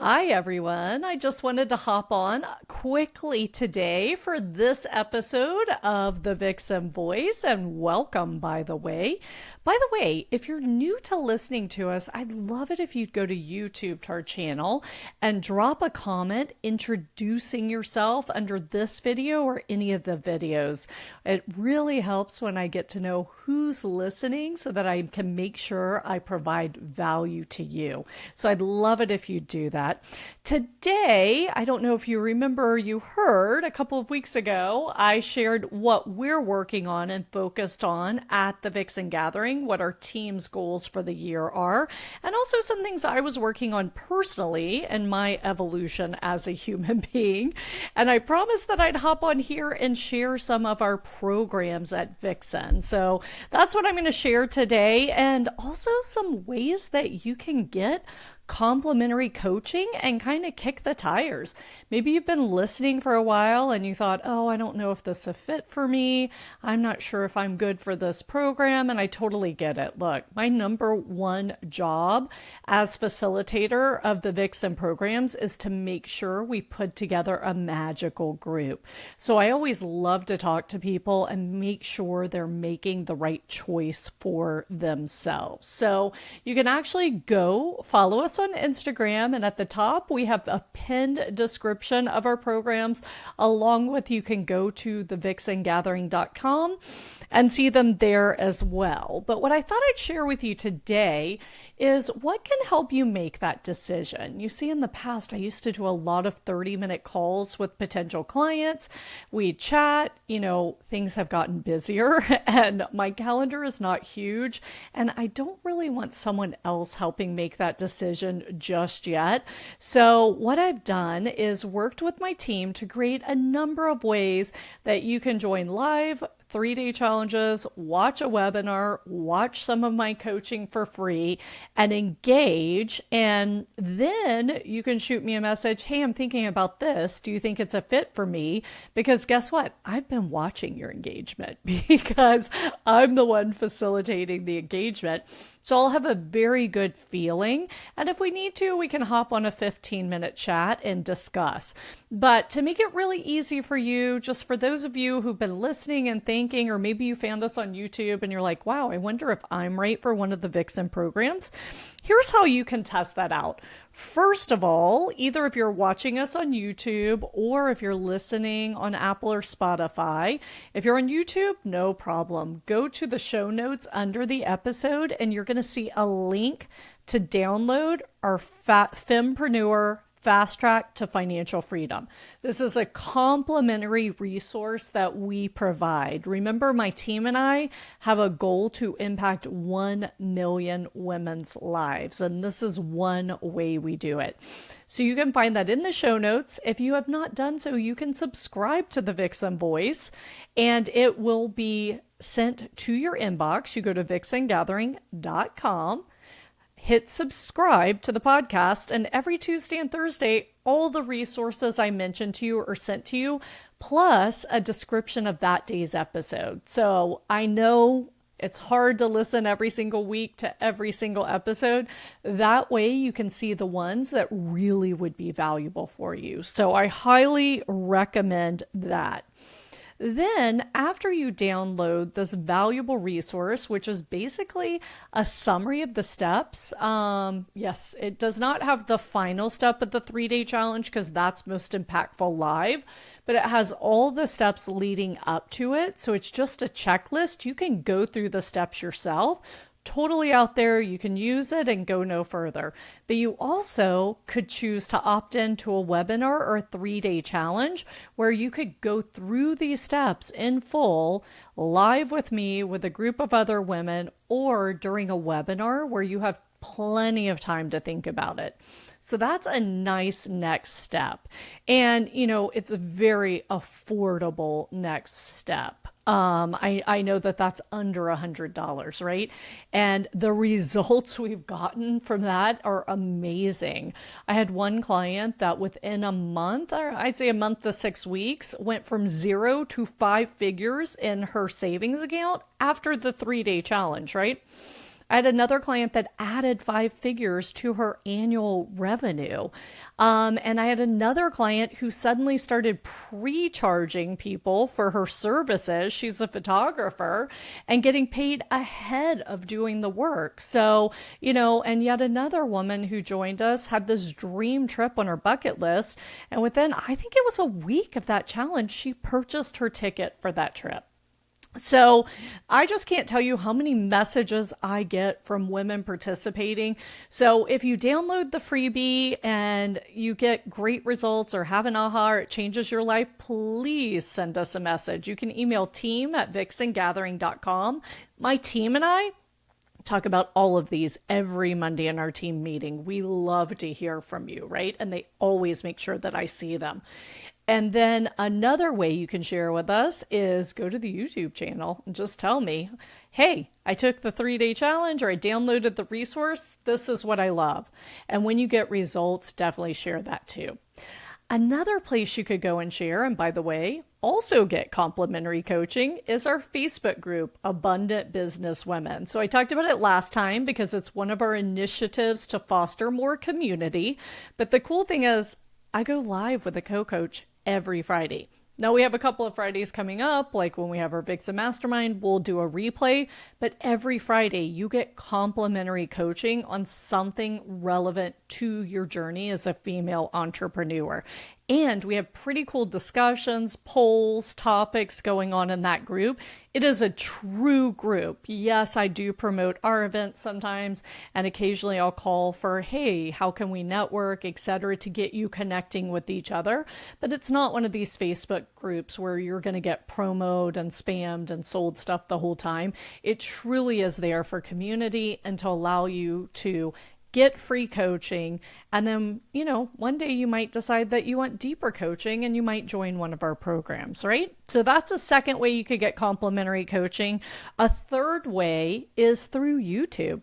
Hi, everyone. I just wanted to hop on quickly today for this episode of the Vixen Voice, and welcome, by the way. By the way, if you're new to listening to us, I'd love it if you'd go to YouTube to our channel and drop a comment introducing yourself under this video or any of the videos. It really helps when I get to know who's listening so that I can make sure I provide value to you. So I'd love it if you do that. Today, I don't know if you remember, you heard a couple of weeks ago, I shared what we're working on and focused on at the Vixen Gathering, what our team's goals for the year are, and also some things I was working on personally in my evolution as a human being. And I promised that I'd hop on here and share some of our programs at Vixen. So that's what I'm going to share today, and also some ways that you can get complimentary coaching and kind of kick the tires. Maybe you've been listening for a while and you thought, oh, I don't know if this is a fit for me. I'm not sure if I'm good for this program. And I totally get it. Look, my number one job as facilitator of the Vixen programs is to make sure we put together a magical group. So I always love to talk to people and make sure they're making the right choice for themselves. So you can actually go follow us on Instagram, and at the top we have a pinned description of our programs, along with you can go to thevixengathering.com and see them there as well. But what I thought I'd share with you today is what can help you make that decision. You see, in the past, I used to do a lot of 30-minute calls with potential clients. We chat, things have gotten busier and my calendar is not huge, and I don't really want someone else helping make that decision just yet. So what I've done is worked with my team to create a number of ways that you can join live 3-day challenges, watch a webinar, watch some of my coaching for free, and engage. And then you can shoot me a message. Hey, I'm thinking about this. Do you think it's a fit for me? Because guess what? I've been watching your engagement because I'm the one facilitating the engagement. So I'll have a very good feeling. And if we need to, we can hop on a 15-minute chat and discuss. But to make it really easy for you, just for those of you who've been listening and thinking, or maybe you found us on YouTube and you're like, wow, I wonder if I'm right for one of the Vixen programs. Here's how you can test that out. First of all, either if you're watching us on YouTube or if you're listening on Apple or Spotify, if you're on YouTube, no problem. Go to the show notes under the episode and you're going to see a link to download our Fempreneur Fast Track to Financial Freedom. This is a complimentary resource that we provide. Remember, my team and I have a goal to impact 1 million women's lives, and this is one way we do it. So you can find that in the show notes. If you have not done so, you can subscribe to the Vixen Voice, and it will be sent to your inbox. You go to vixengathering.com. hit subscribe to the podcast, and every Tuesday and Thursday, all the resources I mentioned to you are sent to you, plus a description of that day's episode. So I know it's hard to listen every single week to every single episode. That way you can see the ones that really would be valuable for you. So I highly recommend that. Then, after you download this valuable resource, which is basically a summary of the steps, yes, it does not have the final step of the 3-day challenge because that's most impactful live, but it has all the steps leading up to it. So it's just a checklist. You can go through the steps yourself. Totally out there. You can use it and go no further. But you also could choose to opt into a webinar or a 3-day challenge where you could go through these steps in full live with me with a group of other women, or during a webinar where you have plenty of time to think about it. So that's a nice next step. And, it's a very affordable next step. I know that that's under $100, right? And the results we've gotten from that are amazing. I had one client that within a month, or I'd say a month to 6 weeks, went from 0 to 5 figures in her savings account after the 3-day challenge, right? I had another client that added 5 figures to her annual revenue. And I had another client who suddenly started pre-charging people for her services. She's a photographer and getting paid ahead of doing the work. So, and yet another woman who joined us had this dream trip on her bucket list. And within, I think it was a week of that challenge, she purchased her ticket for that trip. So I just can't tell you how many messages I get from women participating. So if you download the freebie and you get great results or have an aha, or it changes your life, please send us a message. You can email team@vixengathering.com. My team and I talk about all of these every Monday in our team meeting. We love to hear from you, right? And they always make sure that I see them. And then another way you can share with us is go to the YouTube channel and just tell me, hey, I took the 3-day challenge or I downloaded the resource. This is what I love. And when you get results, definitely share that too. Another place you could go and share, and by the way, also get complimentary coaching, is our Facebook group, Abundant Business Women. So I talked about it last time because it's one of our initiatives to foster more community. But the cool thing is I go live with a co-coach every Friday. Now we have a couple of Fridays coming up, like when we have our Vixen Mastermind, we'll do a replay, but every Friday you get complimentary coaching on something relevant to your journey as a female entrepreneur. And we have pretty cool discussions, polls, topics going on in that group. It is a true group. Yes, I do promote our events sometimes, and occasionally I'll call for, hey, how can we network, etc., to get you connecting with each other. But it's not one of these Facebook groups where you're going to get promoted and spammed and sold stuff the whole time. It truly is there for community and to allow you to get free coaching. And then, one day you might decide that you want deeper coaching and you might join one of our programs, right? So that's a second way you could get complimentary coaching. A third way is through YouTube.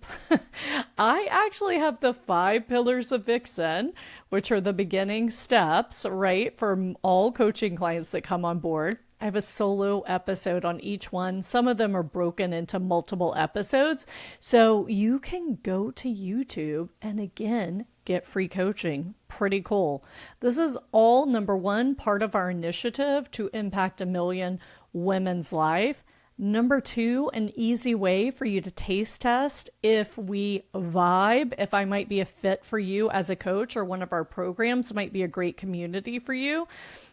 I actually have the 5 pillars of Vixen, which are the beginning steps, right? For all coaching clients that come on board. I have a solo episode on each one. Some of them are broken into multiple episodes. So you can go to YouTube and again, get free coaching. Pretty cool. This is all, number one, part of our initiative to impact 1 million women's life. Number 2, an easy way for you to taste test if we vibe, if I might be a fit for you as a coach or one of our programs might be a great community for you.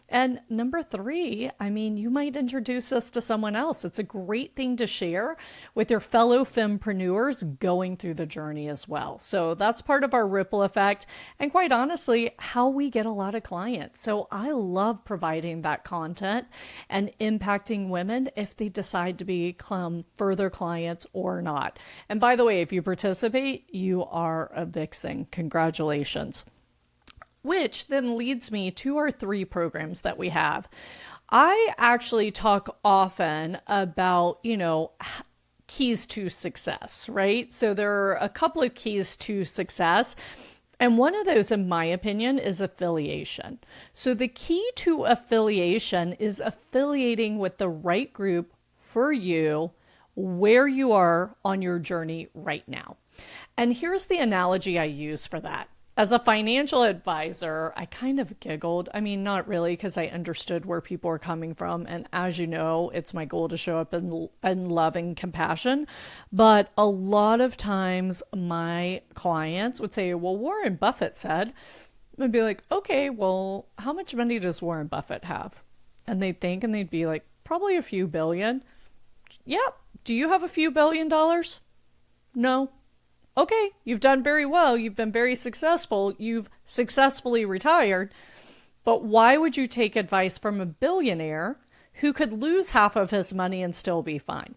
And number 3, you might introduce us to someone else. It's a great thing to share with your fellow fempreneurs going through the journey as well. So that's part of our ripple effect and quite honestly, how we get a lot of clients. So I love providing that content and impacting women if they decide to become further clients or not. And by the way, if you participate, you are a Vixen. Congratulations. Which then leads me to our 3 programs that we have. I actually talk often about, keys to success, right? So there are a couple of keys to success. And one of those, in my opinion, is affiliation. So the key to affiliation is affiliating with the right group for you, where you are on your journey right now. And here's the analogy I use for that. As a financial advisor, I kind of giggled. Not really, because I understood where people are coming from. And as you know, it's my goal to show up in love and compassion. But a lot of times my clients would say, well, Warren Buffett said, I'd be like, okay, well, how much money does Warren Buffett have? And they'd think, and they'd be like, probably a few billion. Yeah. Do you have a few $billion? No. Okay, you've done very well. You've been very successful. You've successfully retired. But why would you take advice from a billionaire who could lose half of his money and still be fine?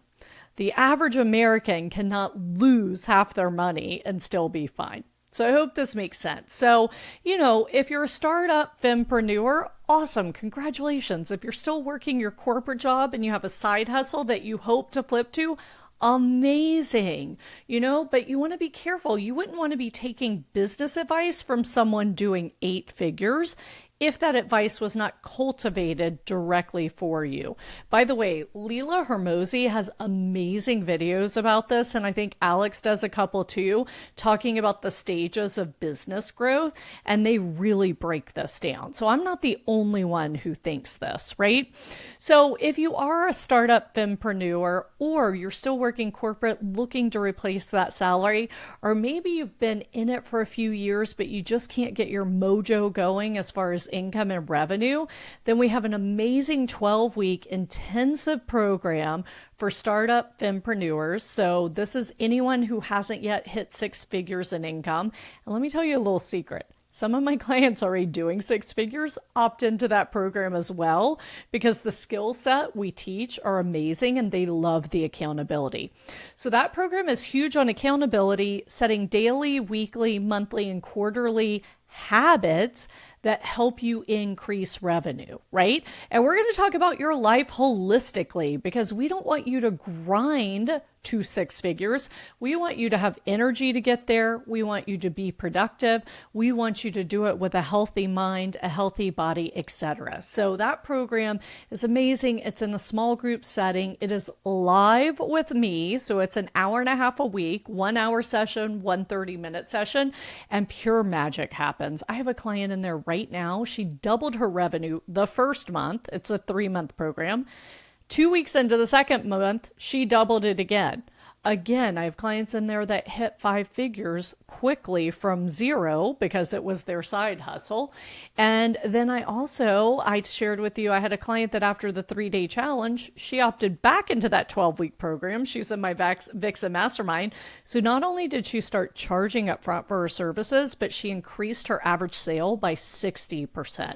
The average American cannot lose half their money and still be fine. So I hope this makes sense. So, if you're a startup fempreneur, awesome. Congratulations. If you're still working your corporate job and you have a side hustle that you hope to flip to, amazing, but you want to be careful. You wouldn't want to be taking business advice from someone doing 8 figures if that advice was not cultivated directly for you. By the way, Leela Hermosi has amazing videos about this, and I think Alex does a couple too, talking about the stages of business growth, and they really break this down. So I'm not the only one who thinks this, right? So if you are a startup fempreneur, or you're still working corporate looking to replace that salary, or maybe you've been in it for a few years, but you just can't get your mojo going as far as income and revenue, then we have an amazing 12-week intensive program for startup fempreneurs. So this is anyone who hasn't yet hit 6 figures in income. And let me tell you a little secret. Some of my clients already doing 6 figures opt into that program as well, because the skill set we teach are amazing and they love the accountability. So that program is huge on accountability, setting daily, weekly, monthly, and quarterly habits that help you increase revenue, right? And we're going to talk about your life holistically, because we don't want you to grind to 6 figures. We want you to have energy to get there. We want you to be productive. We want you to do it with a healthy mind, a healthy body, etc. So that program is amazing. It's in a small group setting. It is live with me. So it's an hour and a half a week, 1 hour session, 1 30-minute session, and pure magic happens. I have a client in there right now. She doubled her revenue the first month. It's a 3-month program. 2 weeks into the second month, she doubled it again. Again, I have clients in there that hit 5 figures quickly from 0 because it was their side hustle. And then I shared with you, I had a client that after the 3-day challenge, she opted back into that 12-week program. She's in my Vixen Mastermind. So not only did she start charging upfront for her services, but she increased her average sale by 60%.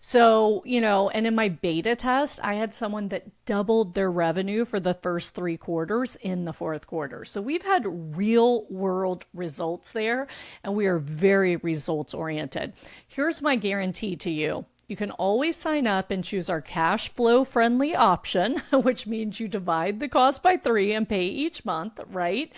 So, and in my beta test, I had someone that doubled their revenue for the first 3 quarters in the 4th quarter. So we've had real world results there, and we are very results oriented. Here's my guarantee to you. You can always sign up and choose our cash flow friendly option, which means you divide the cost by 3 and pay each month, right?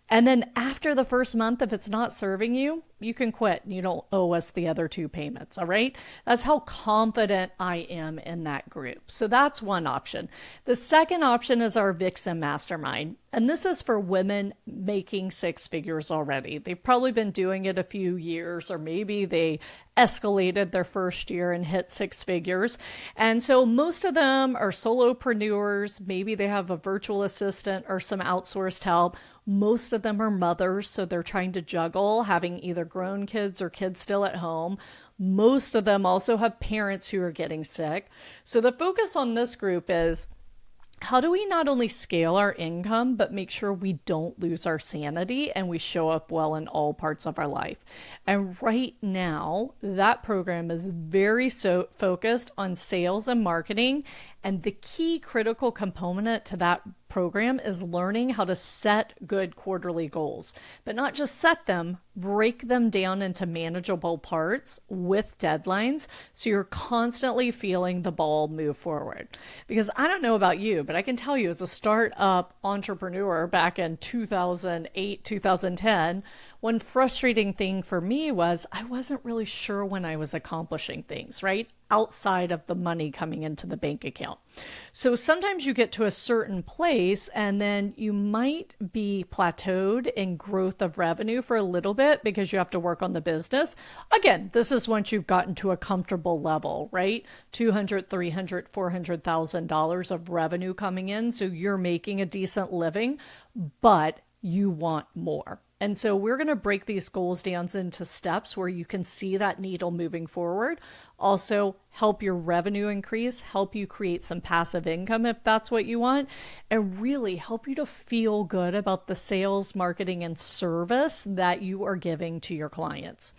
And then after the first month, if it's not serving you, you can quit. You don't owe us the other 2 payments, all right? That's how confident I am in that group. So that's one option. The second option is our Vixen Mastermind. And this is for women making 6 figures already. They've probably been doing it a few years, or maybe they escalated their first year and hit 6 figures. And so most of them are solopreneurs. Maybe they have a virtual assistant or some outsourced help. Most of them are mothers, so they're trying to juggle having either grown kids or kids still at home. Most of them also have parents who are getting sick. So the focus on this group is, how do we not only scale our income, but make sure we don't lose our sanity and we show up well in all parts of our life? And right now, that program is very focused on sales and marketing. And the key critical component to that program is learning how to set good quarterly goals, but not just set them, break them down into manageable parts with deadlines, so you're constantly feeling the ball move forward. Because I don't know about you, but I can tell you, as a startup entrepreneur back in 2008, 2010, one frustrating thing for me was I wasn't really sure when I was accomplishing things, right? Outside of the money coming into the bank account. So sometimes you get to a certain place and then you might be plateaued in growth of revenue for a little bit because you have to work on the business. Again, this is once you've gotten to a comfortable level, right? $200,000, $300,000, $400,000 of revenue coming in. So you're making a decent living, but you want more. And so we're going to break these goals down into steps where you can see that needle moving forward. Also help your revenue increase, help you create some passive income if that's what you want, and really help you to feel good about the sales, marketing, and service that you are giving to your clients.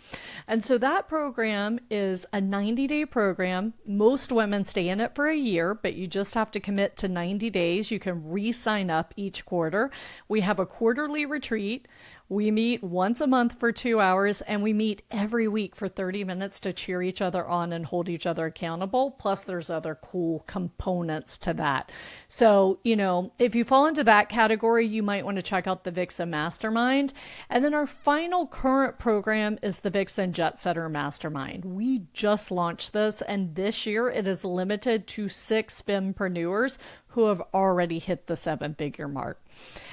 And so that program is a 90-day program. Most women stay in it for a year, but you just have to commit to 90 days. You can re-sign up each quarter. We have a quarterly retreat. We meet once a month for 2 hours, and we meet every week for 30 minutes to cheer each other on and hold each other accountable. Plus, there's other cool components to that. So, if you fall into that category, you might want to check out the Vixen Mastermind. And then our final current program is the Vixen Jet Setter Mastermind. We just launched this, and this year it is limited to 6 fempreneurs who have already hit the 7-figure mark.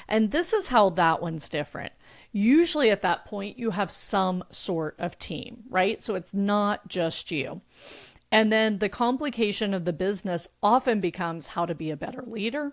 And this is how that one's different. Usually at that point, you have some sort of team, right? So it's not just you. And then the complication of the business often becomes how to be a better leader,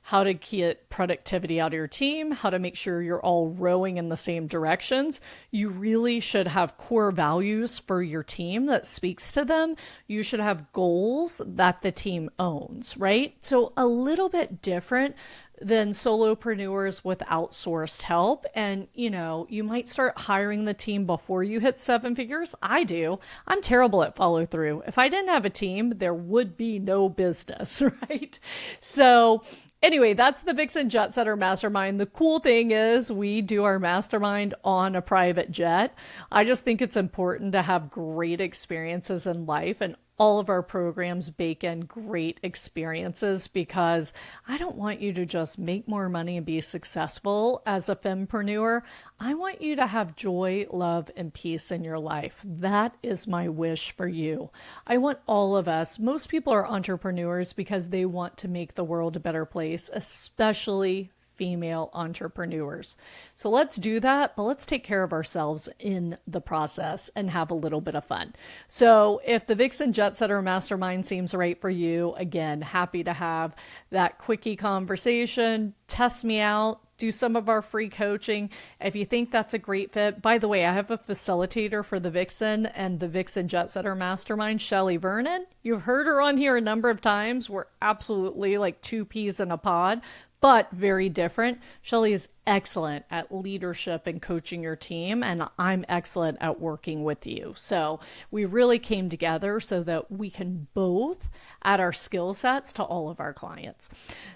how to get productivity out of your team, how to make sure you're all rowing in the same directions. You really should have core values for your team that speaks to them. You should have goals that the team owns, right? So a little bit different than solopreneurs with outsourced help. And, you might start hiring the team before you hit 7 figures. I do. I'm terrible at follow through. If I didn't have a team, there would be no business, right? So anyway, that's the Vixen Jet Setter Mastermind. The cool thing is we do our mastermind on a private jet. I just think it's important to have great experiences in life, and all of our programs bake in great experiences because I don't want you to just make more money and be successful as a fempreneur. I want you to have joy, love, and peace in your life. That is my wish for you. I want all of us, most people are entrepreneurs because they want to make the world a better place, especially female entrepreneurs. So let's do that, but let's take care of ourselves in the process and have a little bit of fun. So if the Vixen Jet Setter Mastermind seems right for you, again, happy to have that quickie conversation. Test me out. Do some of our free coaching. If you think that's a great fit, by the way, I have a facilitator for the Vixen and the Vixen Jet Setter Mastermind, Shelly Vernon. You've heard her on here a number of times. We're absolutely like 2 peas in a pod, but very different. Shelly is excellent at leadership and coaching your team, and I'm excellent at working with you. So we really came together so that we can both add our skill sets to all of our clients.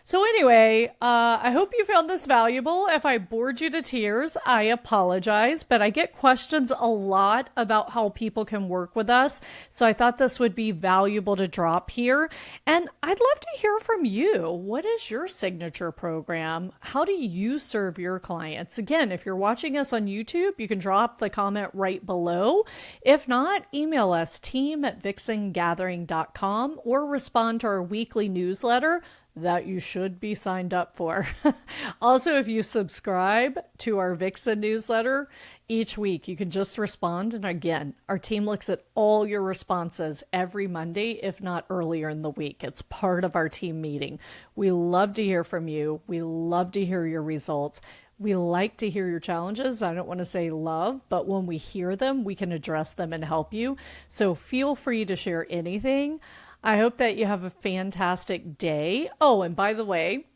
So anyway, I hope you found this valuable. If I bored you to tears, I apologize, but I get questions a lot about how people can work with us. So I thought this would be valuable to drop here. And I'd love to hear from you. What is your signature program? How do you serve your clients? Again, if you're watching us on YouTube, you can drop the comment right below. If not, email us team@vixengathering.com or respond to our weekly newsletter that you should be signed up for. Also, if you subscribe to our Vixen newsletter each week, you can just respond. And again, our team looks at all your responses every Monday, if not earlier in the week. It's part of our team meeting. We love to hear from you. We love to hear your results. We like to hear your challenges. I don't want to say love, but when we hear them, we can address them and help you. So feel free to share anything. I hope that you have a fantastic day. Oh, and by the way,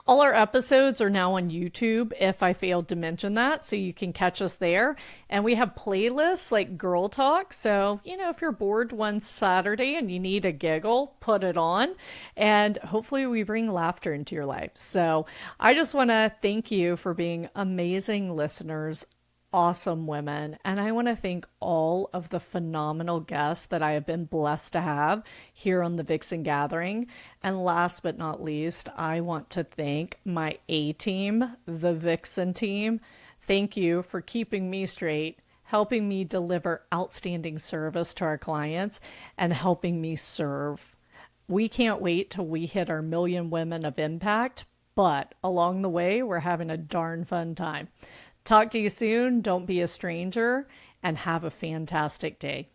all our episodes are now on YouTube, if I failed to mention that, so you can catch us there. And we have playlists like Girl Talk. So, if you're bored one Saturday and you need a giggle, put it on. And hopefully we bring laughter into your life. So I just want to thank you for being amazing listeners, awesome women. And I want to thank all of the phenomenal guests that I have been blessed to have here on the Vixen Gathering. And last but not least, I want to thank my A team, the Vixen team. Thank you for keeping me straight, helping me deliver outstanding service to our clients, and helping me serve. We can't wait till we hit our 1,000,000 women of impact, but along the way, we're having a darn fun time. Talk to you soon. Don't be a stranger, and have a fantastic day.